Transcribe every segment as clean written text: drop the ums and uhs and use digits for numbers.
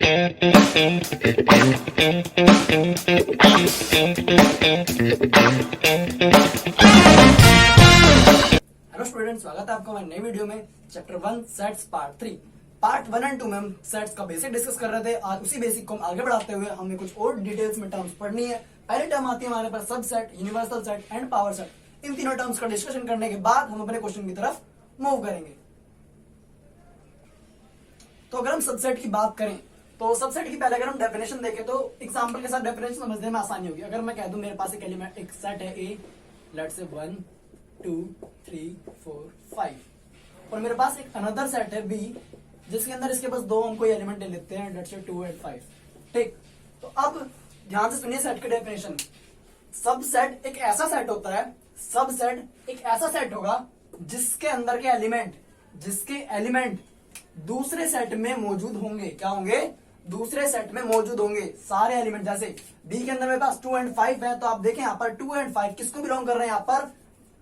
Hello student, स्वागत है आपका हमारे नई वीडियो में। चैप्टर 1 सेट्स पार्ट 1 एंड 2 में हम सेट्स का बेसिक डिस्कस कर रहे थे। आज उसी बेसिक को हम आगे बढ़ाते हुए हमें कुछ और डिटेल्स में टर्म्स पढ़नी है। पहली टर्म आती है हमारे पास subset, universal set and power set. इन तीनों टर्म्स का डिस्कशन करने के बाद हम अपने क्वेश्चन की तरफ मूव करेंगे। तो अगर हम सबसेट की बात करें तो सबसेट की पहले अगर हम डेफिनेशन देखें तो एग्जांपल के साथ डेफिनेशन समझने में आसानी होगी। अगर मैं कह दूं मेरे पास एक एलिमेंट, एक सेट है ए, लेट्स से 1 2 3 4 5, और मेरे पास एक अनदर सेट है बी जिसके अंदर इसके पास दो हम कोई एलिमेंट ले लेते हैं, लेट्स से 2 एंड 5। ठीक, तो अब ध्यान से सुनिए सेट की डेफिनेशन। सब सेट एक ऐसा सेट होता है, सब सेट एक ऐसा सेट होगा जिसके अंदर के एलिमेंट दूसरे सेट में मौजूद होंगे। क्या होंगे? दूसरे सेट में मौजूद होंगे सारे एलिमेंट। जैसे बी के अंदर मेरे पास 2 एंड 5 है, तो आप देखें यहाँ पर 2 एंड 5 किसको बिलोंग कर रहे हैं? यहाँ पर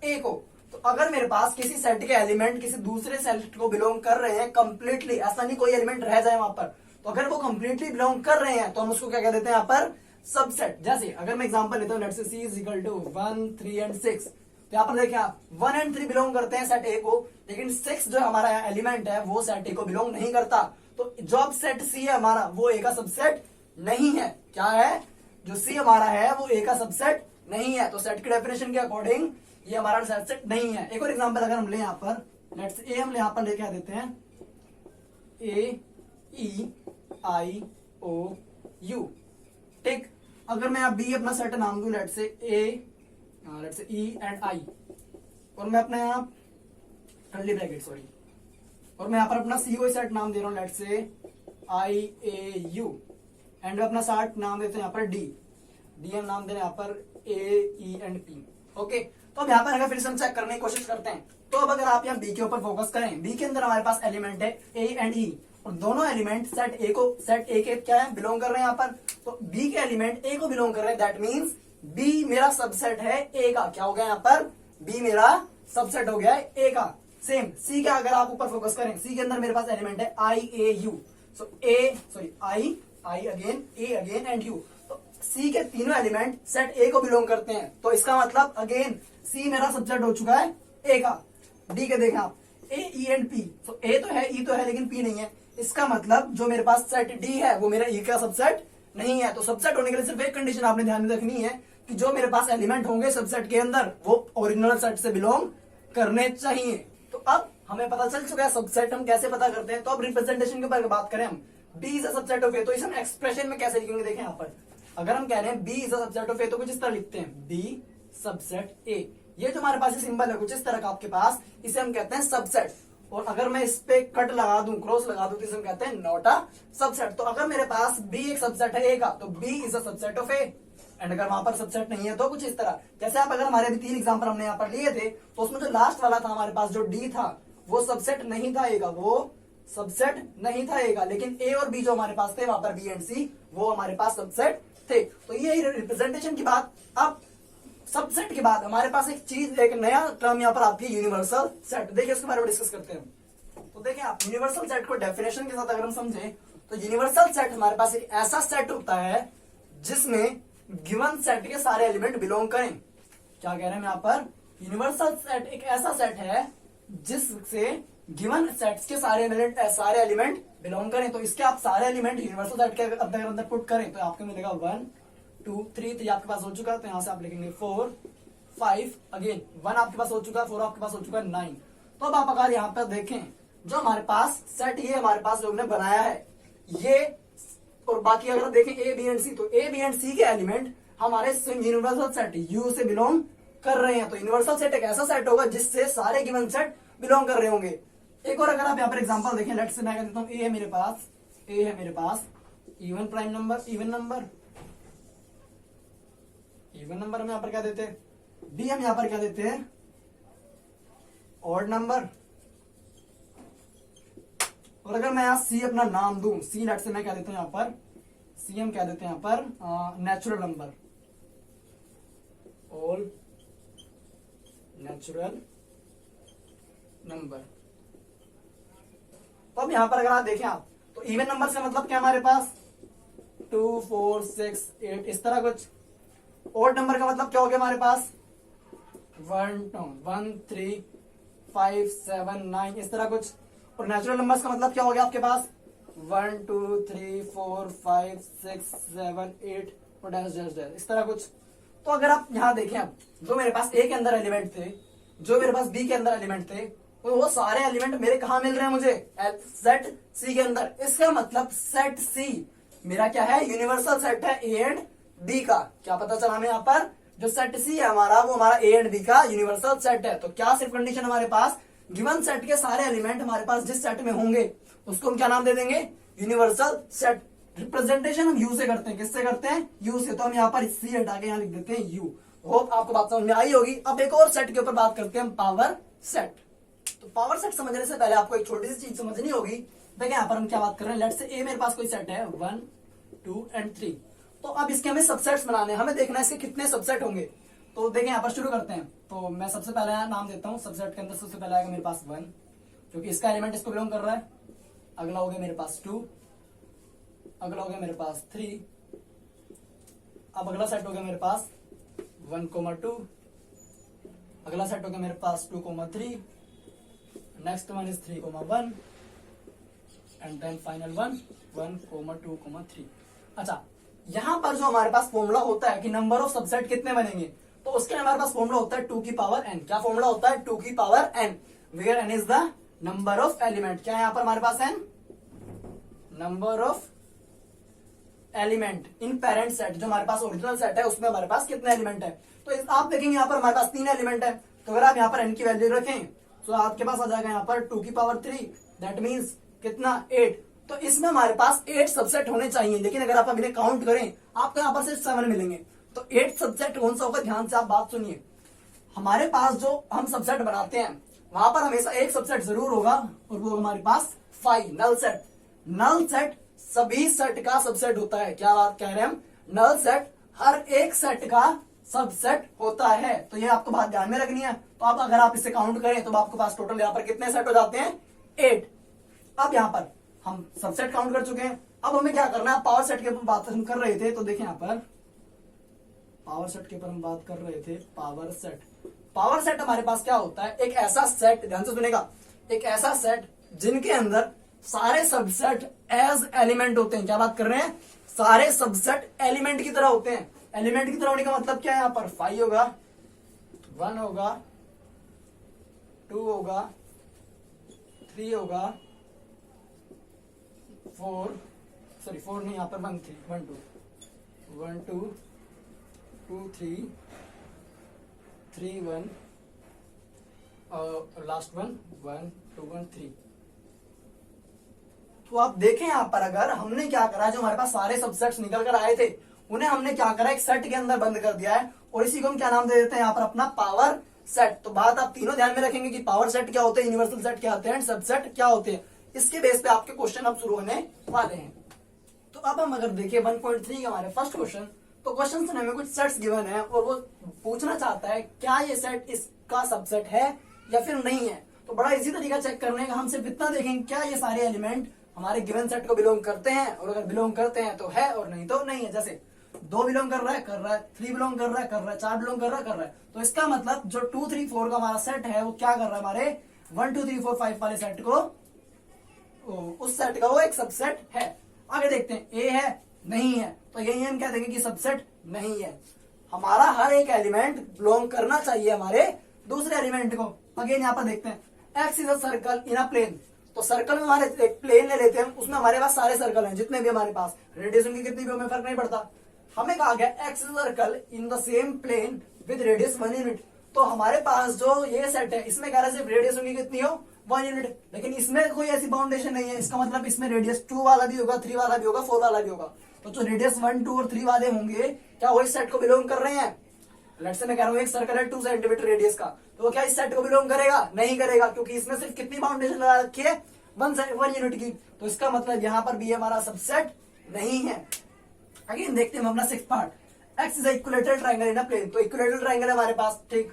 ए को। तो अगर मेरे पास किसी सेट के एलिमेंट किसी दूसरे सेट को बिलोंग कर रहे हैं कंप्लीटली, ऐसा नहीं कोई एलिमेंट रह जाए वहां पर, तो अगर वो कंप्लीटली बिलोंग कर रहे हैं तो हम उसको क्या कह देते हैं? यहाँ पर सबसेट। जैसे अगर मैं एग्जांपल लेता हूँ, let's say C is equal to 1 3 and 6, तो यहाँ पर देखिए आप 1 एंड 3 बिलोंग करते हैं सेट ए को, लेकिन 6 जो हमारा एलिमेंट है वो सेट ए को बिलोंग नहीं करता। तो जो अब सेट सी है हमारा वो ए का सबसेट नहीं है। क्या है? जो सी हमारा है वो ए का सबसेट नहीं है। तो सेट की डेफिनेशन के अकॉर्डिंग ये हमारा सबसेट नहीं है। एक और एग्जांपल अगर हम ले यहाँ पर, लेट्स ए हम यहाँ पर लेके आ देते हैं AEIOU। ठीक, अगर मैं आप बी अपना सेट नाम दू, let's say E and I, और मैं अपने यहाँ कर्ली ब्रैकेट सॉरी, और मैं यहाँ पर अपना सी सेट नाम दे रहा हूँ, लेट्स से IAU, एंड मैं अपना सेट नाम देते हैं यहाँ पर डी हम नाम दे रहे हैं यहाँ पर AE एंड P। ओके, तो अब यहाँ पर अगर फिर से हम चेक करने की कोशिश करते हैं, तो अब अगर आप यहाँ बी के ऊपर फोकस करें, बी के अंदर हमारे पास एलिमेंट है A एंड E, और दोनों एलिमेंट सेट ए के क्या है? बिलोंग कर रहे हैं यहाँ पर। तो बी के एलिमेंट ए को बिलोंग कर रहे हैं, दैट मीन्स बी मेरा सबसेट है ए का। क्या हो गया यहाँ पर? बी मेरा सबसेट हो गया है ए का। सेम सी का अगर आप ऊपर फोकस करें, सी के अंदर मेरे पास एलिमेंट है IAU, so I again, A again and U। तो सी के तीनों एलिमेंट सेट ए को बिलोंग करते हैं, तो इसका मतलब अगेन सी मेरा सबसेट हो चुका है ए का। डी के देखें आप AE एंड P, तो ए तो है, E तो है, लेकिन P नहीं है। इसका मतलब जो मेरे पास सेट डी है वो मेरा E का सबसेट नहीं है। तो सबसेट होने के लिए सिर्फ एक कंडीशन आपने ध्यान में रखनी है कि जो मेरे पास एलिमेंट होंगे सबसेट के अंदर वो ओरिजिनल सेट से बिलोंग करने चाहिए। तो अब हमें पता चल चुका है सबसेट हम कैसे पता करते हैं। तो अब रिप्रेजेंटेशन के ऊपर बात करें हम, B is a subset of A, तो इसे हम एक्सप्रेशन में कैसे लिखेंगे? देखें यहाँ पर, अगर हम कह रहे हैं B is a subset of A, तो कुछ इस तरह लिखते हैं B सबसेट ए। ये जो हमारे पास सिंबल है कुछ इस तरह का आपके पास, इसे हम कहते हैं सबसेट। और अगर मैं इस पे कट लगा दूं, क्रॉस लगा दूं, तो इसे हम कहते हैं नॉट अ सबसेट। तो अगर मेरे पास B एक सबसेट है ए का, तो B is a subset of A, and अगर वहां पर सबसेट नहीं है तो कुछ इस तरह। जैसे आप अगर हमारे अभी 3 एग्जांपल हमने यहाँ पर लिए थे, तो उसमें जो लास्ट वाला था हमारे पास जो डी था वो सबसेट नहीं था ए का, वो सबसेट नहीं था ए का, लेकिन ए और बी जो हमारे पास थे वहां पर बी एंड सी वो हमारे पास सबसेट थे। तो ये रिप्रेजेंटेशन की बात। अब सबसेट के बाद हमारे पास एक चीज, एक नया टर्म यहाँ पर आती है, यूनिवर्सल सेट। देखिए इसके बारे में डिस्कस करते हैं। तो देखिए आप यूनिवर्सल सेट को डेफिनेशन के साथ अगर हम समझें, तो यूनिवर्सल सेट हमारे पास एक ऐसा सेट होता है जिसमें गिवन सेट के सारे एलिमेंट बिलोंग करें। क्या कह रहे हैं यहाँ पर? यूनिवर्सल सेट एक ऐसा सेट है जिससे गिवन सेट्स के सारे एलिमेंट बिलोंग करें। तो इसके आप सारे एलिमेंट यूनिवर्सल सेट के अंदर पुट करें, तो आपको मिलेगा 1 2 3, तो ये आपके पास हो चुका है। तो यहां से आप लिखेंगे 4 5, अगेन 1 आपके पास हो चुका है, 4 आपके पास हो चुका है, 9। तो अब आप अगर यहाँ पर देखें, जो हमारे पास सेट ये हमारे पास लोग ने बनाया है ये, और बाकी अगर देखें A B एंड C, तो A B एंड C के एलिमेंट हमारे यूनिवर्सल सेट U से बिलोंग कर रहे हैं। तो यूनिवर्सल सेट एक ऐसा सेट होगा जिससे सारे गिवन सेट बिलोंग कर रहे होंगे। एक और अगर आप यहाँ पर एग्जांपल देखें, लेट्स से मैं कह देता हूँ A है मेरे पास even prime number, even number हम यहाँ पर क्या देते हैं? B हम यहाँ पर क्या देते हैं? Odd number. और अगर मैं यहाँ C अपना नाम दूं, C लेट से मैं क्या देता हूं यहाँ पर, C हम क्या देते हैं यहाँ पर? Natural number, all natural number. तो अब यहां पर अगर आप देखें आप, तो तो इवन नंबर का मतलब क्या हमारे पास 2 4 6 8 इस तरह कुछ। ऑड नंबर का मतलब क्या हो गया हमारे पास 1 3 5 7 9 इस तरह कुछ। और नेचुरल नंबर्स का मतलब क्या हो गया आपके पास 1 2 3 4 5 6 7 8 और डैश डैश डैश इस तरह कुछ। तो अगर आप यहाँ देखें, अब जो मेरे पास ए के अंदर एलिमेंट थे, जो मेरे पास बी के अंदर एलिमेंट थे, तो वो सारे एलिमेंट मेरे कहा मिल रहे हैं मुझे सेट सी के अंदर। इसका मतलब सेट सी मेरा क्या है, यूनिवर्सल सेट है ए एंड बी का। क्या पता चला हमें यहाँ पर जो सेट सी है हमारा, वो हमारा ए एंड बी का यूनिवर्सल सेट है। तो क्या सिर्फ कंडीशन हमारे पास, गिवन सेट के सारे एलिमेंट हमारे पास जिस सेट में होंगे उसको हम क्या नाम दे देंगे, यूनिवर्सल सेट। रिप्रेजेंटेशन हम यू से करते हैं, किससे करते हैं, यू से। तो हम यहाँ पर सी हटा के यहाँ लिख देते हैं यू। होप आपको बात समझ में आई होगी। अब एक और सेट के ऊपर बात करते हैं हम, पावर सेट। तो पावर सेट समझने से पहले आपको एक छोटी सी चीज समझनी होगी। देखिए यहाँ पर हम क्या बात कर रहे हैं, लेट्स से ए मेरे पास कोई सेट है 1 2 एंड 3। तो अब इसके हमें सबसेट्स बनाने हैं, हमें देखना है इसके कितने सबसेट होंगे। तो देखिए यहाँ पर शुरू करते हैं। तो मैं सबसे पहले यहाँ नाम देता हूँ, सबसेट के अंदर सबसे पहले आएगा मेरे पास 1 क्योंकि इसका एलिमेंट इसको बिलोंग कर रहा है। अगला हो गया मेरे पास 2, अगला हो गया मेरे पास 3, अब अगला सेट हो गया मेरे पास 1 2, अगला सेट हो गया मेरे पास 2 3, next one is 3 1 and then final one 1 2 3। अच्छा, यहां पर जो हमारे पास फॉर्मूला होता है कि नंबर ऑफ सबसेट कितने बनेंगे, तो उसके हमारे पास फॉर्मूला होता है 2 की पावर n। क्या फॉर्मूला होता है, 2 की power n, where n is the number of element. क्या है यहाँ पर हमारे पास n, number of element in parent set. जो हमारे पास ओरिजिनल सेट है उसमें हमारे पास कितने एलिमेंट है, तो आप देखेंगे यहाँ पर हमारे पास 3 एलिमेंट है। तो अगर आप यहाँ पर n की वैल्यू रखें तो आपके पास आ जाएगा यहाँ पर 2 की पावर 3, दैट मीन्स कितना 8। तो इसमें हमारे पास 8 सबसेट होने चाहिए, लेकिन अगर आप अभी काउंट करें आपको यहाँ पर सिर्फ 7 मिलेंगे। तो 8 सबसेट कौन सा होगा, ध्यान से आप बात सुनिए। हमारे पास जो हम सबसेट बनाते हैं वहां पर हमेशा एक सबसेट जरूर होगा और वो हमारे पास 5 नल सेट। नल सेट सभी सेट का सबसेट होता है। क्या बात कह रहे हैं हम, नल सेट हर एक सेट का सबसेट होता है। तो ये आपको बात ध्यान में रखनी है। तो आप अगर आप इसे काउंट करें तो आपके पास टोटल यहाँ पर कितने सेट हो जाते हैं, 8। अब यहाँ पर हम सबसेट काउंट कर चुके हैं, अब हमें क्या करना है, पावर सेट के ऊपर बात हम कर रहे थे। तो देखें यहाँ पर पावर सेट के ऊपर हम बात कर रहे थे, पावर सेट। पावर सेट हमारे पास क्या होता है, एक ऐसा सेट, ध्यान से सुनेगा, एक ऐसा सेट जिनके अंदर सारे सबसेट एज एलिमेंट होते हैं। क्या बात कर रहे हैं, सारे सबसेट एलिमेंट की तरह होते हैं। एलिमेंट की तरह होने का मतलब क्या है, यहाँ पर 5 होगा, 1 होगा, 2 होगा, 3 होगा, 4 नहीं, यहाँ पर 1 2 2 3 3 1 और लास्ट 1 2 1 3। तो आप देखें यहाँ पर अगर हमने क्या करा, जो हमारे पास सारे सबसेट्स निकल कर आए थे उन्हें हमने क्या करा, एक सेट के अंदर बंद कर दिया है और इसी को हम क्या नाम दे देते हैं यहाँ पर अपना पावर सेट। तो बात आप तीनों ध्यान में रखेंगे कि पावर सेट क्या होते हैं, यूनिवर्सल सेट क्या होते हैं, सबसेट क्या होते हैं। इसके बेस पे आपके क्वेश्चन अब शुरू होने वाले हैं। तो अब हम अगर देखिए 1.3 का हमारे फर्स्ट क्वेश्चन, तो क्वेश्चन से हमें कुछ सेट्स गिवन है और वो पूछना चाहता है क्या ये सेट इसका सबसेट है या फिर नहीं है। तो बड़ा इजी तरीका चेक करने का, हम सिर्फ इतना देखेंगे क्या ये सारे एलिमेंट हमारे गिवन सेट को बिलोंग करते हैं, और अगर बिलोंग करते हैं तो है और नहीं तो नहीं है। जैसे 2 बिलोंग कर रहा है, 3 बिलोंग कर रहा है, 4 बिलोंग कर रहा है। तो इसका मतलब जो 2 3 4 का हमारा सेट है वो क्या कर रहा है, हमारे 1 2 3 4 5 वाले सेट को, उस सेट का वो एक सबसेट है। आगे देखते हैं, ए है नहीं है, तो यही हम कह देंगे कि सबसेट नहीं है। हमारा हर एक एलिमेंट बिलोंग करना चाहिए हमारे दूसरे एलिमेंट को। अगेन यहाँ पर देखते हैं, x is a circle in a plane. तो सर्कल में हमारे एक प्लेन ले लेते हैं, उसमें हमारे पास सारे सर्कल हैं जितने भी हमारे पास, रेडियस उनकी कितनी भी हमें फर्क नहीं पड़ता। हमें कहा गया x is circle in the same plane with radius 1 unit. तो हमारे पास जो ये सेट है इसमें कह रहा है सिर्फ रेडियस उनकी कितनी हो, 1 यूनिट, लेकिन इसमें कोई ऐसी बाउंडेशन नहीं है। इसका मतलब इसमें रेडियस 2 वाला भी होगा, 3 वाला भी होगा, 4 वाला भी होगा। तो जो रेडियस 1 2 और 3 वाले होंगे क्या वो इस सेट को बिलोंग कर रहे हैं। लेट्स से मैं कह रहा हूँ एक सर्कल है 2 सेंटीमीटर रेडियस का, तो वो क्या इस सेट को बिलोंग करेगा, नहीं करेगा, क्योंकि इसमें सिर्फ कितनी बाउंडेशन लगा रखी है, 1 यूनिट की। तो इसका मतलब यहाँ पर भी हमारा सबसेट नहीं है। अगेन देखते हैं अपना 6th part, x is equilateral triangle in a plane. तो इक्विलेटरल ट्राइंगल है हमारे पास, ठीक,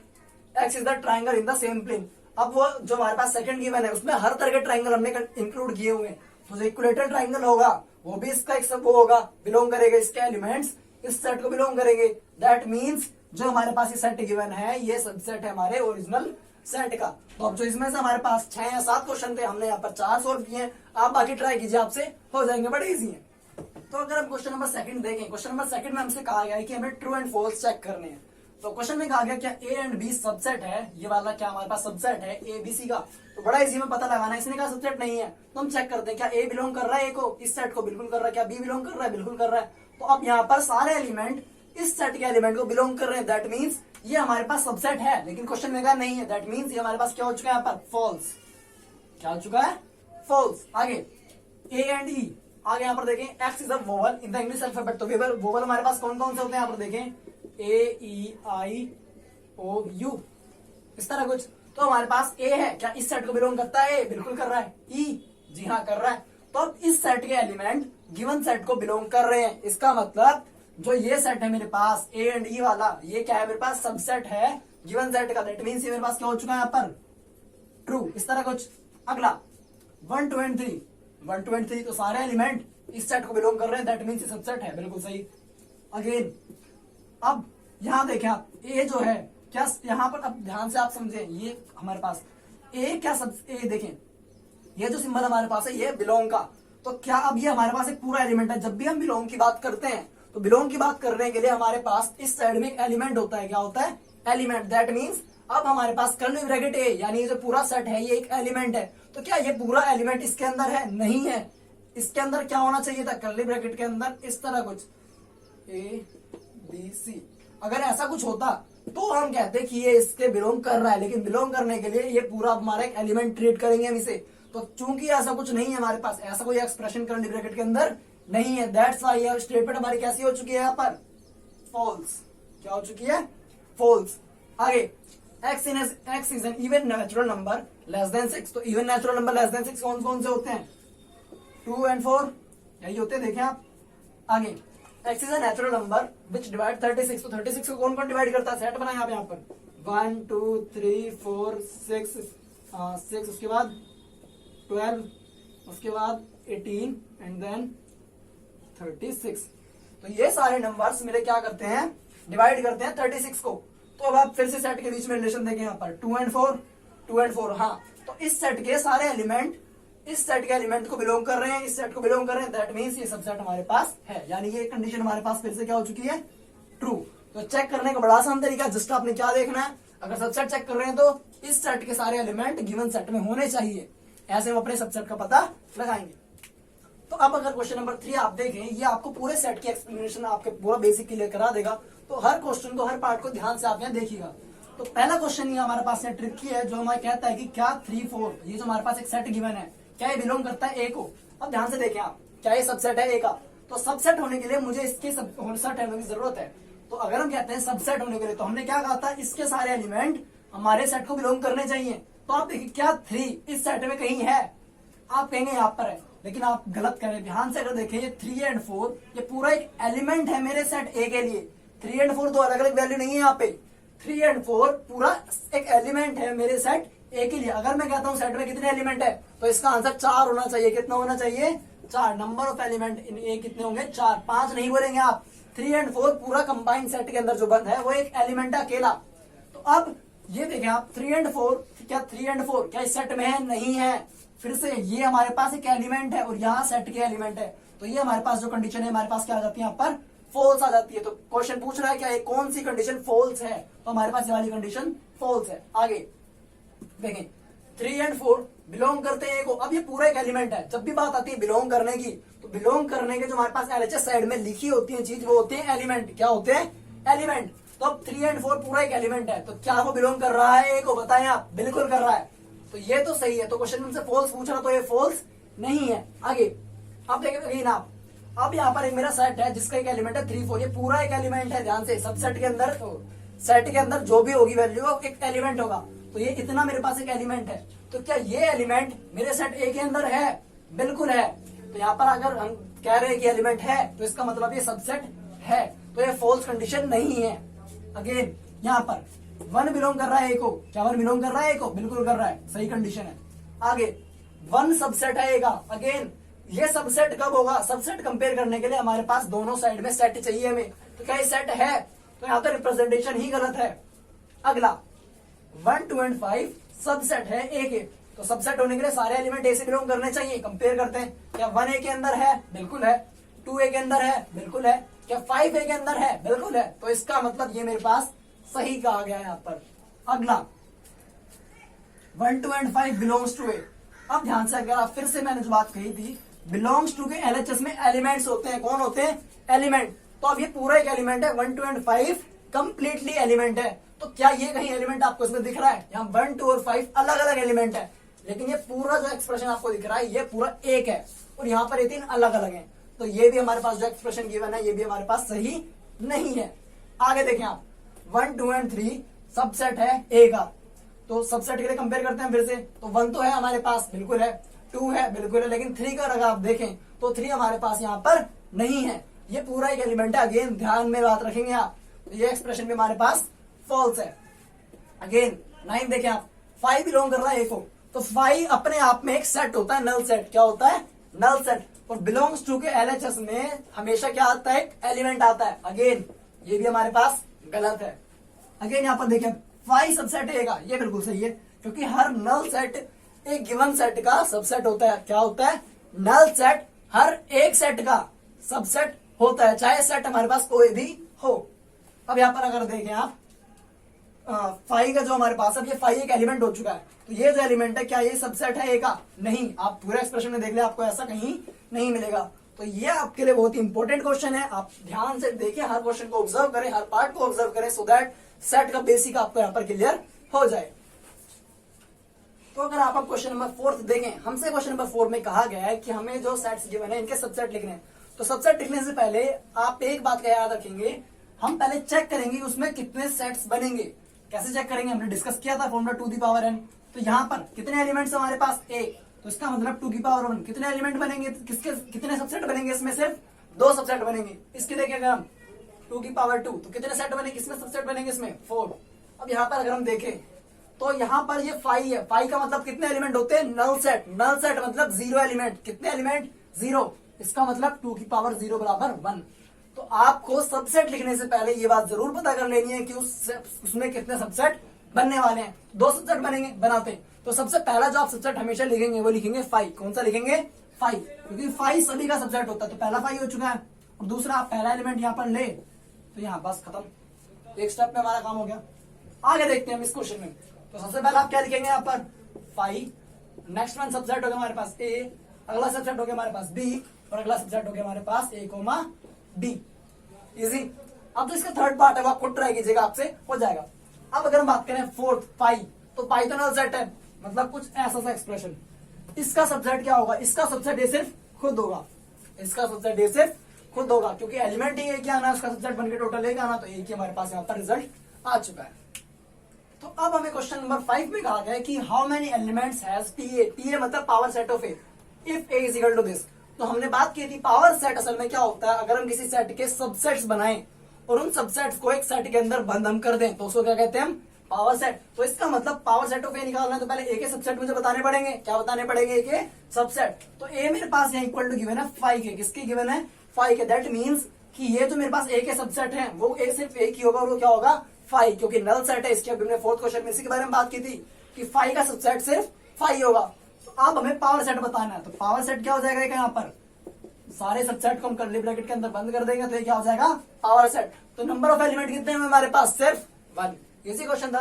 x is the triangle in the same plane. अब वो जो हमारे पास सेकंड गिवन है उसमें हर तरह के ट्राइंगल हमने इंक्लूड किए हुए हैं। तो जो इक्विलेटरल ट्राइंगल होगा वो भी इसका एक सब वो होगा, बिलोंग करेगा, इसके एलिमेंट्स इस सेट को बिलोंग करेंगे। दैट मीन्स जो हमारे पास ये सेट गिवन है ये सबसेट है हमारे ओरिजिनल सेट का। तो अब जो इसमें से हमारे पास 6 या 7 क्वेश्चन थे, हमने यहाँ पर 4 सोल्व किए हैं। आप बाकी ट्राई कीजिए, आपसे हो जाएंगे, बड़े इजी है। तो अगर हम क्वेश्चन नंबर 2 देखें, क्वेश्चन नंबर 2 में हमसे कहा गया है कि हमें ट्रू एंड फॉल्स चेक करने हैं। तो क्वेश्चन में कहा गया क्या ए एंड बी सबसेट है, ये वाला क्या हमारे पास सबसेट है ए बी सी का। तो बड़ा इजी में पता लगाना है। इसने कहा सबसेट नहीं है, तो हम चेक करते हैं क्या ए बिलोंग कर रहा है ए को, इस सेट को बिल्कुल कर रहा है, क्या बी बिलोंग कर रहा है, बिल्कुल कर रहा है। तो अब यहाँ पर सारे एलिमेंट इस सेट के एलिमेंट को बिलोंग कर रहे हैं, दैट मीन्स ये हमारे पास सबसेट है। लेकिन क्वेश्चन में कहा नहीं है, दैट मीन्स ये हमारे पास क्या हो चुका है यहाँ पर, फॉल्स। क्या हो चुका है, फॉल्स। आगे ए एंड ई, आगे यहाँ पर देखें x is a vowel in the English alphabet. तो वोवल हमारे पास कौन कौन से होते हैं, यहाँ पर देखें ए ई आई ओ यू, इस तरह कुछ। तो हमारे पास ए है, क्या इस सेट को बिलोंग करता है, ए बिल्कुल कर रहा है, ई जी हाँ कर रहा है। तो अब इस सेट के एलिमेंट गिवन सेट को बिलोंग कर रहे हैं, इसका मतलब जो ये सेट है मेरे पास ए एंड ई वाला, ये क्या है मेरे पास सबसेट है गिवन सेट का। दैट मींस ये मेरे पास क्या हो चुका है यहाँ पर, ट्रू, इस तरह कुछ। अगला 1 2 and 3, 1 2 and 3, तो सारे एलिमेंट इस सेट को बिलोंग कर रहे हैं, दैट मींस ये सबसेट है, बिल्कुल सही। अगेन अब यहां देखें आप, ए जो है क्या यहां पर, अब ध्यान से आप समझें, ये हमारे पास ए क्या सब, ए देखें ये जो सिंबल हमारे पास है ये बिलोंग का। तो क्या अब ये हमारे पास एक पूरा एलिमेंट है। जब भी हम बिलोंग की बात करते हैं तो बिलोंग की बात करने के लिए हमारे पास इस साइड में एक एलिमेंट होता है, क्या होता है, एलिमेंट। दैट मींस अब हमारे पास कर्ली ब्रैकेट ए, यानी ये जो पूरा सेट है ये एक एलिमेंट है। तो क्या ये पूरा एलिमेंट इसके अंदर है, नहीं है। इसके अंदर क्या होना चाहिए था, कर्ली ब्रैकेट के अंदर इस तरह कुछ ए बी सी। अगर ऐसा कुछ होता तो हम कहते कि ये इसके बिलोंग कर रहा है, लेकिन बिलोंग करने के लिए ये पूरा हमारा एक एलिमेंट ट्रीट करेंगे हम इसे। तो चूंकि ऐसा कुछ नहीं है हमारे पास, ऐसा कोई एक्सप्रेशन कर्ली ब्रैकेट के अंदर नहीं है, दैट्स व्हाई ये स्टेटमेंट हमारी कैसी हो चुकी है यहाँ पर, फॉल्स। क्या हो चुकी है, फॉल्स। आगे x is an even natural number less than 6। तो even natural number less than 6 कौन कौन से होते हैं, 2 and 4 यही होते हैं, देखें आप। आगे x is a natural number which divide 36। तो 36 को कौन कौन डिवाइड करता है, सेट बनाए आप यहाँ पर, 1 2 3 4 6, उसके बाद 12, उसके बाद 18 एंड देन 36। तो ये सारे नंबर्स मेरे क्या करते हैं, डिवाइड करते हैं 36 को। तो अब आप फिर से सेट के बीच में रिलेशन देखें यहाँ पर, 2 and 4, 2 and 4। हाँ, तो इस सेट के सारे एलिमेंट इस सेट के एलिमेंट को बिलोंग कर रहे हैं, इस सेट को बिलोंग कर रहे हैं, दैट मींस ये सबसेट हमारे पास है। यानी ये कंडीशन हमारे पास फिर से क्या हो चुकी है, ट्रू। तो चेक करने का बड़ा आसान तरीका, जस्ट आपने क्या देखना है, अगर सबसेट चेक कर रहे हैं तो इस सेट के सारे एलिमेंट गिवन सेट में होने चाहिए, ऐसे हम अपने सबसेट का पता लगाएंगे। तो अब अगर क्वेश्चन नंबर 3 आप देखें, ये आपको पूरे सेट की एक्सप्लेनेशन आपके पूरा बेसिक क्लियर करा देगा। तो हर क्वेश्चन को, हर पार्ट को ध्यान से आप यहाँ देखिएगा। तो पहला क्वेश्चन ये हमारे पास ट्रिकी है, जो हमारा कहता है कि क्या 3 4 ये जो हमारे पास एक सेट गिवन है, क्या ये बिलोंग करता है ए को। अब ध्यान से देखें आप, क्या ये सबसेट है ए का। तो सबसेट होने के लिए मुझे इसके सेट होने की जरूरत है। तो अगर हम कहते हैं सबसेट होने के लिए, तो हमने क्या कहा था, इसके सारे एलिमेंट हमारे सेट को बिलोंग करने चाहिए। तो आप देखिए क्या 3 इस सेट में कहीं है, आप कहेंगे यहाँ पर है, लेकिन आप गलत करें। ध्यान से अगर देखें, ये 3 and 4 ये पूरा एक एलिमेंट है मेरे सेट ए के लिए। 3 and 4 दो अलग अलग वैल्यू नहीं है यहाँ पे, 3 and 4 पूरा एक एलिमेंट है मेरे सेट ए के लिए। अगर मैं कहता हूँ सेट में कितने एलिमेंट है, तो इसका आंसर 4 होना चाहिए। कितना होना चाहिए, 4। नंबर ऑफ एलिमेंट इन ए कितने होंगे, 4, 5 नहीं बोलेंगे आप। 3 and 4 पूरा कंबाइंड सेट के अंदर जो बंद है वो एक एलिमेंट है अकेला। तो अब ये देखें आप, 3 and 4 क्या 3 and 4 क्या इस सेट में है, नहीं है। फिर से ये हमारे पास एक एलिमेंट है और यहाँ सेट के एलिमेंट है। तो ये हमारे पास जो कंडीशन है हमारे पास क्या आ जाती है, यहाँ पर फॉल्स आ जाती है। तो क्वेश्चन पूछ रहा है क्या कौन सी कंडीशन फॉल्स है, तो हमारे पास ये वाली कंडीशन फॉल्स है। आगे देखें, 3 and 4 बिलोंग करते हैं को। अब ये पूरा एक एलिमेंट है। जब भी बात आती है बिलोंग करने की, तो बिलोंग करने के जो हमारे पास एलएचएस साइड में लिखी होती है चीज, वो होते हैं एलिमेंट। क्या होते हैं, एलिमेंट। तो अब 3 and 4 पूरा एक एलिमेंट है, तो क्या वो बिलोंग कर रहा है ए को, बताएं आप। बिल्कुल कर रहा है, तो ये तो सही है। तो क्वेश्चन हमसे फॉल्स पूछ रहा, तो ये फॉल्स नहीं है। आगे अब देखेंगे ना, अब यहाँ पर एक मेरा सेट है जिसका एक एलिमेंट है 3 4, ये पूरा एक एलिमेंट है। ध्यान से, सबसेट के अंदर सेट के अंदर जो भी होगी वैल्यू वो एक एलिमेंट होगा। तो ये इतना मेरे पास एक एलिमेंट है। तो क्या ये एलिमेंट मेरे सेट ए के अंदर है, बिल्कुल है। तो यहाँ पर अगर हम कह रहे हैं कि एलिमेंट है, तो इसका मतलब ये सबसेट है। तो ये फॉल्स कंडीशन नहीं है। अगेन यहाँ पर 1 बिलोंग कर रहा है ए को, क्या 1 बिलोंग कर रहा है ए को, बिल्कुल कर रहा है, सही कंडीशन है। आगे 1 सबसेट है ए का। अगेन ये सबसेट कब होगा? सबसेट कंपेयर करने के लिए हमारे पास दोनों साइड में सेट चाहिए हमें, तो क्या ये सेट है? तो यहाँ तो रिप्रेजेंटेशन ही गलत है। अगला 1, 2 एंड 5 सबसेट है ए के, तो सबसेट होने के लिए सारे एलिमेंट ए से बिलोंग करने चाहिए। कंपेयर करते हैं, क्या 1 ए के अंदर है? बिल्कुल है। 2 ए के अंदर है? बिल्कुल है। क्या 5 ए के अंदर है? बिल्कुल है। तो इसका मतलब ये मेरे पास सही कहा गया है यहाँ पर। अगला 1, 2 एंड 5 बिलोंग्स टू ए। अब ध्यान से अगर आप फिर से मैंने जो बात कही थी, बिलोंग्स टू के एलएचएस में एलिमेंट्स होते हैं। कौन होते हैं? एलिमेंट। तो अब ये पूरा एक एलिमेंट है, 1, 2 एंड 5 कंप्लीटली एलिमेंट है। तो क्या ये कहीं एलिमेंट आपको इसमें दिख रहा है? यहाँ 1, 2 और 5 अलग अलग एलिमेंट है, लेकिन ये पूरा जो एक्सप्रेशन आपको दिख रहा है ये पूरा एक है, और यहाँ पर ये 3 अलग अलग है। तो ये भी हमारे पास जो एक्सप्रेशन गिवन है ये भी हमारे पास सही नहीं है। आगे देखें आप, 1, 2 एंड 3 सबसेट है ए का, तो सबसेट के लिए कंपेयर करते हैं फिर से। तो 1 तो है हमारे पास, बिल्कुल है। 2 है, बिल्कुल है। लेकिन 3 का अगर आप देखें तो 3 हमारे पास यहाँ पर नहीं है। ये पूरा एक एलिमेंट है। अगेन ध्यान में बात रखेंगे आप, तो ये एक्सप्रेशन भी हमारे पास फॉल्स है। अगेन 9 देखें आप, 5 बिलोंग कर रहा है ए को, तो 5 अपने आप में एक सेट होता है, नल सेट। क्या होता है? Null set. और बिलोंग्स टू के एलएचएस में हमेशा क्या आता है? एक एलिमेंट आता है। अगेन ये भी हमारे पास गलत है। अगेन यहाँ पर देखें, 5 सबसेट है का, ये बिल्कुल सही है, क्योंकि हर नल सेट एक गिवन सेट का सबसेट होता है। क्या होता है? नल सेट हर एक सेट का सबसेट होता है, चाहे सेट हमारे पास कोई भी हो। अब यहाँ पर अगर देखें आप, 5 का जो हमारे पास, अब ये 5 एक एलिमेंट हो चुका है, तो ये जो एलिमेंट है क्या ये सबसेट है ए का? नहीं। आप पूरे एक्सप्रेशन में देख ले, आपको ऐसा कहीं नहीं मिलेगा। तो ये आपके लिए बहुत ही इंपॉर्टेंट क्वेश्चन है। आप ध्यान से देखिए, हर क्वेश्चन को ऑब्जर्व करें, हर पार्ट को ऑब्जर्व करें, सो दैट सेट का बेसिक आपको यहाँ पर क्लियर हो जाए। तो अगर आप क्वेश्चन नंबर 4 देखें, हमसे क्वेश्चन नंबर 4 में कहा गया है कि हमें जो सेट्स गिवन है इनके सबसेट लिखने हैं। तो सबसेट लिखने से पहले आप एक बात का याद रखेंगे, हम पहले चेक करेंगे उसमें कितने सेट्स बनेंगे। कैसे चेक करेंगे? हमने डिस्कस किया था फॉर्मूला 2 दी पावर n। तो यहाँ पर कितने एलिमेंट्स हमारे पास? एक। तो इसका मतलब 2 की पावर 1 कितने एलिमेंट बनेंगे? किसके कितने सबसेट बनेंगे? इसमें सिर्फ 2 सबसेट बनेंगे। इसके देखिए अगर हम 2 की पावर 2, तो कितने सेट बनेंगे? किसमें सबसेट बनेंगे? इसमें 4। अब यहाँ पर अगर हम देखें तो यहाँ पर ये 5 है। 5 का मतलब कितने एलिमेंट होते हैं? Null set. नल सेट मतलब 0 एलिमेंट। कितने एलिमेंट? 0। इसका मतलब 2 की पावर 0 बराबर 1। तो आपको सबसेट लिखने से पहले ये बात जरूर पता कर लेनी है कि उसमें कितने सबसेट बनने वाले हैं। 2 सबसेट बनेंगे, बनाते हैं। तो सबसे पहला जो आप सबसेट हमेशा लिखेंगे वो लिखेंगे 5। कौन सा लिखेंगे? 5, क्योंकि 5 सभी का सबसेट होता है। तो पहला 5 हो चुका है, और दूसरा आप पहला एलिमेंट यहाँ पर ले, तो यहाँ बस खत्म, एक स्टेप में हमारा काम हो गया। आगे देखते हैं हम इस क्वेश्चन में। तो सबसे पहले आप क्या लिखेंगे? यहाँ पर 5, नेक्स्ट वन सबसेट हो गया हमारे पास ए, अगला सबसेट हो गया हमारे पास बी, और अगला सबसेट हो गया हमारे पास ए कोमा बी। इजी। अब तो इसका थर्ड पार्ट है, वो आप खुद ट्राई कीजिएगा, आपसे हो जाएगा। अब अगर हम बात करें 4th 5, तो पाई तो नल सेट है, मतलब कुछ ऐसा सा एक्सप्रेशन। इसका सबसेट क्या होगा? इसका सबसेट ए सिर्फ खुद होगा। इसका सबसेट ए सिर्फ खुद होगा, क्योंकि एलिमेंट ही एक ही आना, उसका सबसेट बनकर टोटल एक आना, तो एक ही हमारे पास यहाँ पर रिजल्ट आ चुका है। तो अब हमें क्वेश्चन नंबर 5 में कहा गया है कि how many elements has TA. TA मतलब power set of A if A is equal to this. तो हमने बात की थी पावर सेट असल में क्या होता है, अगर हम किसी सेट के सबसेट्स बनाएं और उन सबसेट्स को एक सेट के अंदर बंद हम कर दें तो उसको क्या कहते हैं हम? Power set. तो इसका मतलब पावर सेट ऑफ ए निकालना है तो पहले ए के सबसेट मुझे बताने पड़ेंगे। क्या बताने पड़ेंगे? ए के सबसेट। तो ए मेरे पास यहाँ इक्वल टू गिवन है 5 के। किसके गिवन है? 5 के। दैट मीन्स कि ये जो मेरे पास ए के सबसेट है वो ए सिर्फ एक ही होगा, और वो क्या होगा? 5, क्योंकि नल सेट है। इसके हमने 4th क्वेश्चन में इसी के बारे में बात की थी कि 5 का सबसेट सिर्फ 5 होगा। तो अब हमें पावर सेट बताना है। तो पावर सेट क्या हो जाएगा? यहाँ पर सारे सबसेट को हम कर्ली ब्रैकेट के अंदर बंद कर देंगे, तो ये क्या हो जाएगा? Power set. तो नंबर ऑफ एलिमेंट कितने हैं हमारे पास? सिर्फ 1। इसी क्वेश्चन था।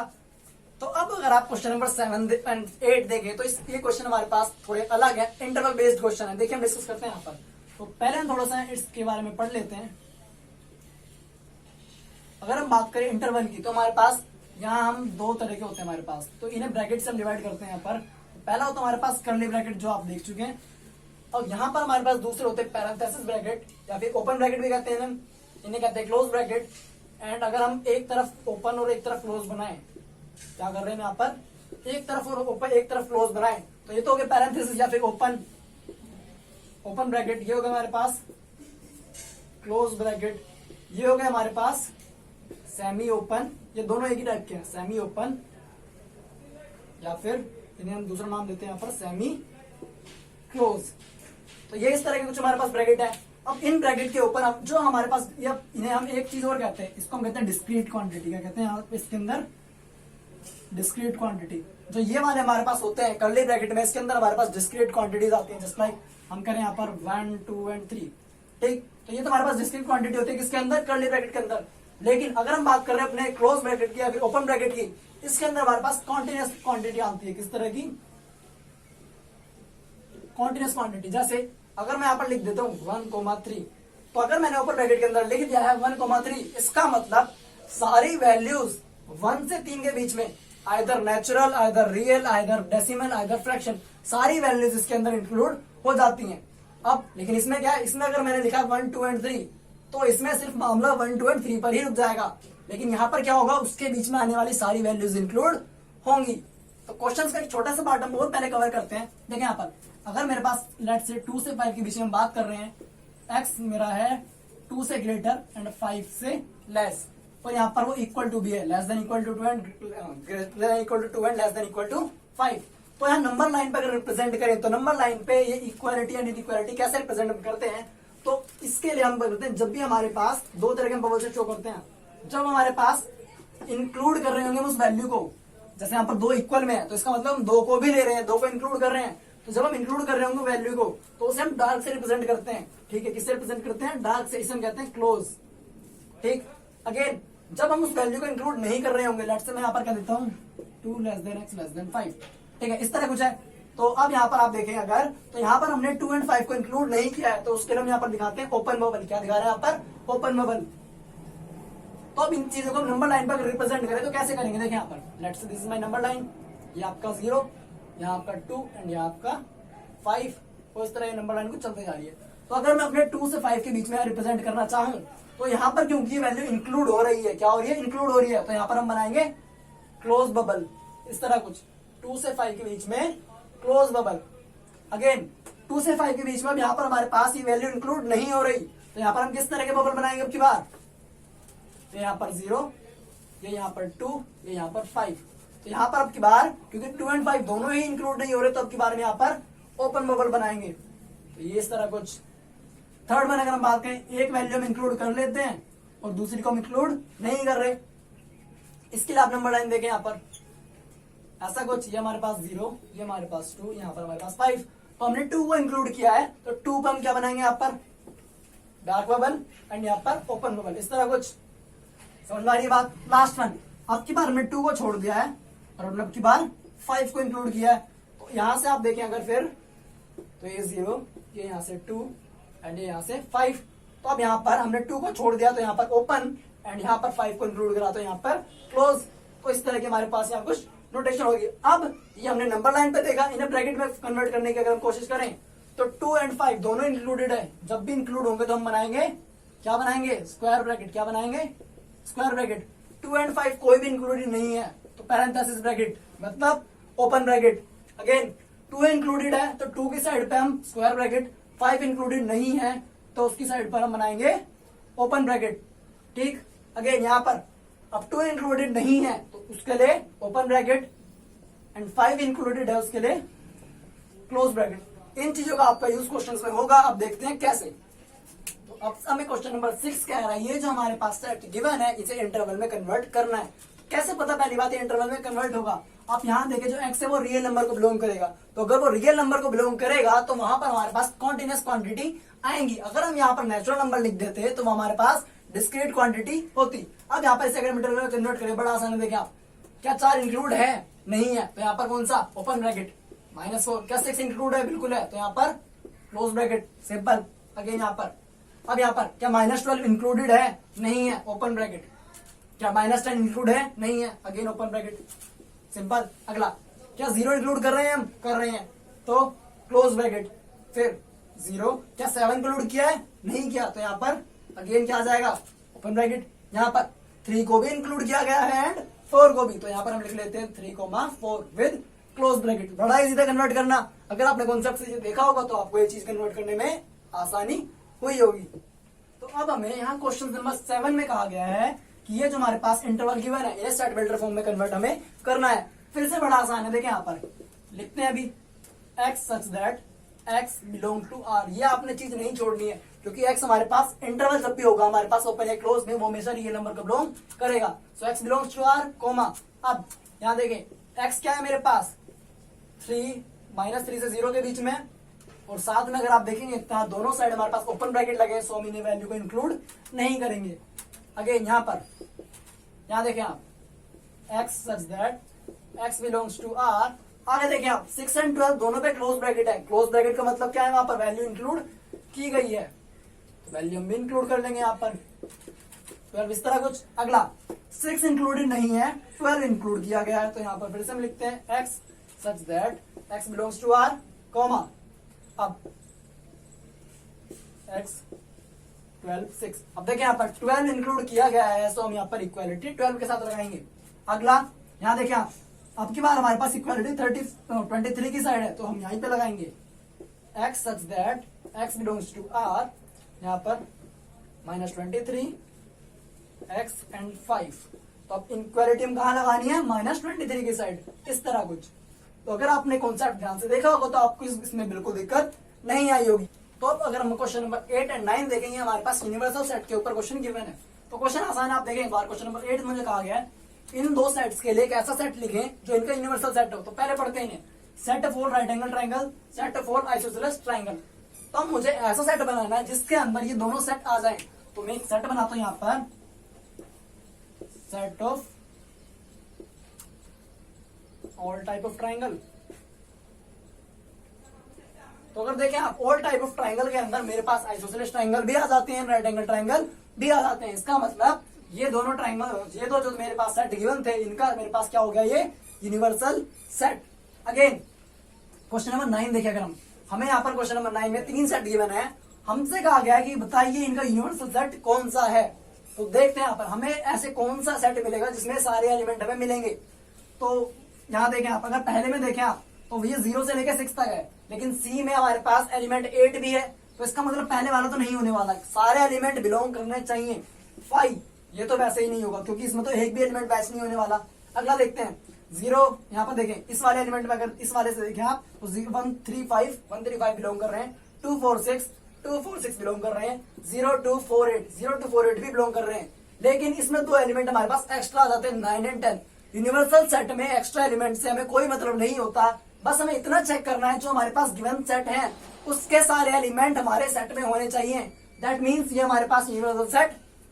तो अब अगर आप क्वेश्चन नंबर 7 एंड 8 देखें तो ये क्वेश्चन हमारे पास थोड़े अलग है, इंटरवल बेस्ड क्वेश्चन है। देखिए हम डिस्कस करते हैं यहाँ पर। तो पहले हम थोड़ा सा इसके बारे में पढ़ लेते हैं। अगर हम बात करें इंटरवल की, तो हमारे पास यहाँ हम 2 तरह के होते हैं हमारे पास, तो इन्हें ब्रैकेट से हम डिवाइड करते हैं। यहाँ पर पहला होता है हमारे पास कर्ली ब्रैकेट, जो आप देख चुके हैं, और यहाँ पर हमारे पास दूसरे होते हैं पैरेंथेसिस ब्रैकेट, या फिर ओपन ब्रैकेट भी कहते हैं, इन्हें कहते हैं क्लोज ब्रैकेट। एंड अगर हम एक तरफ ओपन और एक तरफ क्लोज बनाएं, क्या कर रहे हैं यहाँ पर? एक तरफ और ओपन, एक तरफ क्लोज बनाएं, तो ये तो हो गया पैरेंथेसिस या फिर ओपन ब्रैकेट। ये हो गया हमारे पास क्लोज ब्रैकेट। ये हो गया हमारे पास सेमी ओपन। ये दोनों एक ही टाइप के हैं, सेमी ओपन, या फिर इन्हें हम दूसरा नाम देते हैं यहाँ पर सेमी क्लोज। तो ये इस तरह के कुछ हमारे पास ब्रैकेट है। अब इन ब्रैकेट के ऊपर हम जो हमारे पास इन्हें हम एक चीज और कहते हैं, इसको हम कहते हैं डिस्क्रीट क्वांटिटी। क्या कहते हैं इसके अंदर? Discrete quantity. जो ये वाले हमारे पास होते हैं कर्ली ब्रैकेट में, इसके अंदर हमारे पास डिस्क्रीट क्वांटिटीज आती हैं। जस्ट लाइक हम करें यहाँ पर 1 2 एंड 3, ठीक। तो ये तो हमारे पास डिस्क्रीट क्वांटिटी होती है किसके अंदर? कर्ली ब्रैकेट के अंदर। लेकिन अगर हम बात कर रहे हैं अपने क्लोज ब्रैकेट की या फिर ओपन ब्रैकेट की, इसके अंदर हमारे पास कॉन्टिन्यूस क्वांटिटी आती है। किस तरह की? Continuous quantity. जैसे अगर मैं यहाँ पर लिख देता हूँ 1,3, तो अगर मैंने ओपन ब्रैकेट के अंदर लिख दिया है 1,3, इसका मतलब सारी वैल्यूज 1 से 3 के बीच में, either natural, either real, either decimal, either fraction, सारी वैल्यूज इसके अंदर इंक्लूड हो जाती हैं। अब लेकिन इसमें क्या है, इसमें अगर मैंने लिखा 1 2 एंड 3, तो इसमें सिर्फ मामला 1 2 एंड 3 पर ही रुक जाएगा। लेकिन यहाँ पर क्या होगा, उसके बीच में आने वाली सारी वैल्यूज इंक्लूड होंगी। तो क्वेश्चन का एक छोटा सा पार्ट हम और पहले कवर करते हैं। देखिए यहाँ पर अगर मेरे पास लेट से 2 से 5 के बीच में हम बात कर रहे हैं, x मेरा है 2 से ग्रेटर एंड 5 से लेस, और यहाँ पर वो इक्वल टू भी है, less than equal to 2 and less than equal to 5। तो यहाँ नंबर लाइन पर अगर रिप्रेजेंट करें तो नंबर लाइन पे ये इक्वालिटी एंड इनइक्वालिटी कैसे रिप्रेजेंट करते हैं, तो इसके लिए हम करते हैं, जब भी हमारे पास दो तरह के बबल से शो करते हैं, जब हमारे पास इंक्लूड कर रहे होंगे उस वैल्यू को, जैसे यहाँ पर 2 इक्वल में है तो इसका मतलब हम 2 को भी ले रहे हैं, 2 को इंक्लूड कर रहे हैं। तो जब हम इंक्लूड कर रहे होंगे वैल्यू को, तो उसे हम डार्क से रिप्रेजेंट करते हैं, ठीक है। किससे रिप्रेजेंट करते हैं? डार्क से। इसे हम कहते हैं क्लोज, ठीक। अगेन जब हम उस वैल्यू को इंक्लूड नहीं कर रहे होंगे, लेट्स से मैं यहाँ पर क्या देता हूँ 2 less than x less than 5, ठीक है, इस तरह कुछ है। तो अब यहाँ पर आप देखें अगर, तो यहाँ पर हमने 2 एंड 5 को इंक्लूड नहीं किया है, तो उसके लिए हम यहाँ पर दिखाते हैं ओपन बबल। क्या दिखा रहे हैं यहाँ पर? Open bubble. तो अब इन चीजों को नंबर लाइन पर रिप्रेजेंट करें तो कैसे करेंगे? देखिए यहाँ पर let's say this is my number line, ये आपका 0, यहाँ आपका 2 एंड यहाँ आपका 5, और इस तरह ये नंबर लाइन को चलते जा रही है। तो अगर मैं अपने 2 से 5 के बीच में रिप्रेजेंट करना चाहूँ, तो यहाँ पर क्योंकि वैल्यू इंक्लूड हो रही है, क्या हो रही है? इंक्लूड हो रही है, तो यहाँ पर हम बनाएंगे क्लोज बबल, इस तरह कुछ 2 से 5 के बीच में क्लोज बबल। अगेन 2 से 5 के बीच में यहाँ पर हमारे पास ये वैल्यू इंक्लूड नहीं हो रही, तो यहाँ पर हम किस तरह के बबल बनाएंगे अब की बार? तो यहाँ पर 0, ये यहाँ पर 2, ये यहाँ पर 5। तो यहाँ पर अब की बार क्योंकि 2 एंड 5 दोनों ही इंक्लूड नहीं हो रहे, तो अब की बार में यहाँ पर ओपन बबल बनाएंगे। तो ये इस तरह कुछ। थर्ड में अगर हम बात करें, एक वैल्यू हम इंक्लूड कर लेते हैं और दूसरी को हम इंक्लूड नहीं कर रहे, इसके लिए आप नंबर लाइन देखें यहाँ पर ऐसा कुछ, ये हमारे पास 0, ये हमारे पास 2, यहाँ पर हमारे पास 5। तो हमने 2 को इंक्लूड किया है, तो 2 पर हम क्या बनाएंगे? यहाँ पर डार्क बबल एंड यहाँ पर ओपन बबल, इस तरह कुछ। समझ में आ रही है बात? लास्ट वन, अब की बार हमने 2 को छोड़ दिया है और अब की बार 5 को इंक्लूड किया है। तो यहां से आप देखें अगर फिर, तो ये 0, ये यहाँ से 2 एंड ये यहाँ से 5। तो अब यहाँ पर हमने 2 को छोड़ दिया, तो यहाँ पर ओपन एंड यहाँ पर 5 को इंक्लूड करा, तो यहाँ पर क्लोज। तो इस तरह के हमारे पास यहाँ कुछ नोटेशन होगी। अब ये हमने नंबर लाइन पे देखा, इन्हें ब्रैकेट में कन्वर्ट करने की अगर हम कोशिश करें, तो 2 एंड 5 दोनों इंक्लूडेड है। जब भी इंक्लूड होंगे तो हम बनाएंगे, क्या बनाएंगे? Square bracket. क्या बनाएंगे? Square bracket. 2 एंड 5 कोई भी इंक्लूडेड नहीं है, तो पैरेंथेसिस ब्रैकेट मतलब ओपन ब्रैकेट। अगेन 2 इंक्लूडेड है, तो 2 की साइड पे हम स्क्वायर ब्रैकेट, 5 इंक्लूडेड नहीं है तो उसकी साइड पर हम बनाएंगे ओपन ब्रैकेट, ठीक। अगेन यहाँ पर अब 2 इंक्लूडेड नहीं है तो उसके लिए ओपन ब्रैकेट एंड 5 इंक्लूडेड है उसके लिए क्लोज ब्रैकेट। इन चीजों का आपका यूज क्वेश्चंस में होगा। अब देखते हैं कैसे। तो अब हमें क्वेश्चन नंबर 6 कह रहा है, ये जो हमारे पास सेट गिवन है इसे इंटरवल में कन्वर्ट करना है। कैसे पता? पहली बात ये इंटरवल में कन्वर्ट होगा। आप यहाँ देखें, जो x है वो रियल नंबर को बिलोंग करेगा, तो अगर वो रियल नंबर को बिलोंग करेगा तो वहां पर हमारे पास कॉन्टिन्यूस क्वांटिटी आएंगी। अगर हम यहाँ पर नेचुरल नंबर लिख देते तो हमारे पास डिस्क्रीट क्वांटिटी होती। अब यहाँ पर इसे अगर इंटरवल में कन्वर्ट करें, बड़ा आसान है। देखें आप, क्या 4 इंक्लूड है? नहीं है, तो यहाँ पर कौन सा? Open bracket. -4। क्या 6 इंक्लूड है? बिल्कुल है, तो यहाँ पर क्लोज ब्रैकेट, सिंपल। अगेन यहाँ पर, अब यहाँ पर क्या -12 इंक्लूडेड है? नहीं है, ओपन ब्रैकेट। क्या -10 इंक्लूड है? नहीं है, अगेन ओपन ब्रैकेट, सिंपल। अगला, क्या 0 इंक्लूड कर रहे हैं? हम कर रहे हैं, तो क्लोज ब्रैकेट। फिर 0, क्या 7 इंक्लूड किया है? नहीं किया, तो यहाँ पर अगेन क्या आ जाएगा? Open bracket. यहाँ पर 3 को भी इंक्लूड किया गया है एंड 4 को भी, तो यहाँ पर हम लिख लेते हैं 3,4 विद क्लोज ब्रैकेट। बड़ा इजी था कन्वर्ट करना। अगर आपने कॉन्सेप्ट से देखा होगा तो आपको ये चीज कन्वर्ट करने में आसानी हुई होगी। तो अब हमें यहाँ क्वेश्चन नंबर 7 में कहा गया है कि ये जो हमारे पास इंटरवल गिवन है, ये सेट वेक्टर फॉर्म में कन्वर्ट हमें करना है। फिर से बड़ा आसान है, देखें यहाँ पर लिखते हैं अभी x such that x belong to R. ये आपने चीज नहीं छोड़नी है, क्योंकि एक्स हमारे पास इंटरवल जब भी होगा हमारे पास ओपन या क्लोज में, वो हमेशा रियल नंबर को बिलोंग करेगा। So x belongs to R comma. अब यहाँ देखें एक्स क्या है मेरे पास 3 -3 से 0 के बीच में, और साथ में अगर आप देखेंगे दोनों साइड हमारे पास ओपन ब्रैकेट लगे, सो हम इन्हें वैल्यू को इंक्लूड नहीं करेंगे। अगेन यहाँ देखें आप x such that x belongs to r। आगे देखें आप 6 और 12 दोनों पे क्लोज ब्रैकेट है। क्लोज ब्रैकेट का मतलब क्या है, वहां पर वैल्यू इंक्लूड की गई है, तो वैल्यू हम भी इंक्लूड कर लेंगे यहाँ पर 12। इस तरह कुछ। अगला 6 इंक्लूडेड नहीं है, 12 इंक्लूड किया गया है, तो यहाँ पर फिर से हम लिखते हैं x such that x belongs to r comma. अब x 12 6। अब देखिए यहाँ पर 12 इंक्लूड किया गया है, सो हम यहाँ पर इक्वालिटी 12 के साथ लगाएंगे। अगला यहाँ देखिए आप, अब की बार हमारे पास इक्वालिटी 23 की साइड है, तो हम यहीं पे लगाएंगे x such that x belongs to r, यहाँ पर -23 x and 5। तो अब इक्वालिटी हम कहाँ लगानी है, -23 की साइड, इस तरह कुछ। तो अगर आपने कॉन्सेप्ट ध्यान से देखा होगा तो आपको इसमें बिल्कुल दिक्कत नहीं आई होगी। तो अब अगर हम क्वेश्चन नंबर 8 और 9 देखेंगे, हमारे पास यूनिवर्सल सेट के ऊपर क्वेश्चन गिवन है। तो क्वेश्चन आसान है, आप देखें एक बार। क्वेश्चन नंबर 8 मुझे कहा गया है इन दो सेट्स के लिए एक ऐसा सेट लिखें जो इनका यूनिवर्सल सेट हो। तो पहले पढ़ते हैं set of all right angle triangle, set of all isosceles triangle. तो मुझे ऐसा सेट बनाना है जिसके अंदर ये दोनों सेट आ जाए। तो मैं एक सेट बनाता हूं यहाँ पर, set of all type of triangle. तो अगर देखें आप ऑल टाइप ऑफ ट्राइंगल के अंदर मेरे पास आइसोसेलेस ट्राइंगल भी आ जाते हैं, राइट एंगल ट्राइंगल भी आ जाते हैं। इसका मतलब ये दोनों ट्राइंगल, ये दो जो मेरे पास सेट गिवन थे, इनका मेरे पास क्या हो गया, ये universal set. Again question number 9 देखें अगर हम, हमें यहाँ पर क्वेश्चन नंबर 9 में 3 सेट गिवन है। हमसे कहा गया है कि बताइए इनका यूनिवर्सल सेट कौन सा है। तो देखते हैं यहाँ पर हमें ऐसे कौन सा सेट मिलेगा जिसमें सारे एलिमेंट हमें मिलेंगे। तो यहाँ देखें आप, अगर पहले में देखें आप तो ये 0 से लेकर 6 तक है, लेकिन सी में हमारे पास एलिमेंट 8 भी है, तो इसका मतलब पहले वाला तो नहीं होने वाला, सारे एलिमेंट बिलोंग करने चाहिए। 5 ये तो वैसे ही नहीं होगा, क्योंकि इसमें तो एक भी एलिमेंट बैच नहीं होने वाला। अगला देखते हैं 0, यहाँ पर देखें इस वाले एलिमेंट में अगर इस वाले से देखें आप तो 135 बिलोंग कर रहे हैं, 246 बिलोंग कर रहे हैं, 0248 भी बिलोंग कर रहे हैं। लेकिन इसमें 2 एलिमेंट हमारे पास एक्स्ट्रा आ जाते हैं, 9 और 10। यूनिवर्सल सेट में एक्स्ट्रा एलिमेंट से हमें कोई मतलब नहीं होता, बस हमें इतना चेक करना है जो हमारे पास गिवन सेट है उसके सारे एलिमेंट हमारे सेट में होने चाहिए। दैट मीन्स ये हमारे पास यूनिवर्सल सेट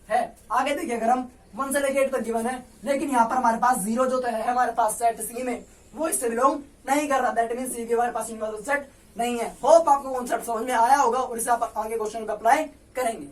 है। आगे देखिए अगर हम 1 से लेकर 8 तक गिवन है, लेकिन यहाँ पर हमारे पास 0 जो तो है हमारे पास सेट सी में, वो इससे बिलोंग नहीं कर रहा। दैट मीन्स सी भी हमारे पास यूनिवर्सल सेट नहीं है। होप आपको कॉन्सेप्ट समझ में आया होगा और इसे आप आगे क्वेश्चन पे अप्लाई करेंगे।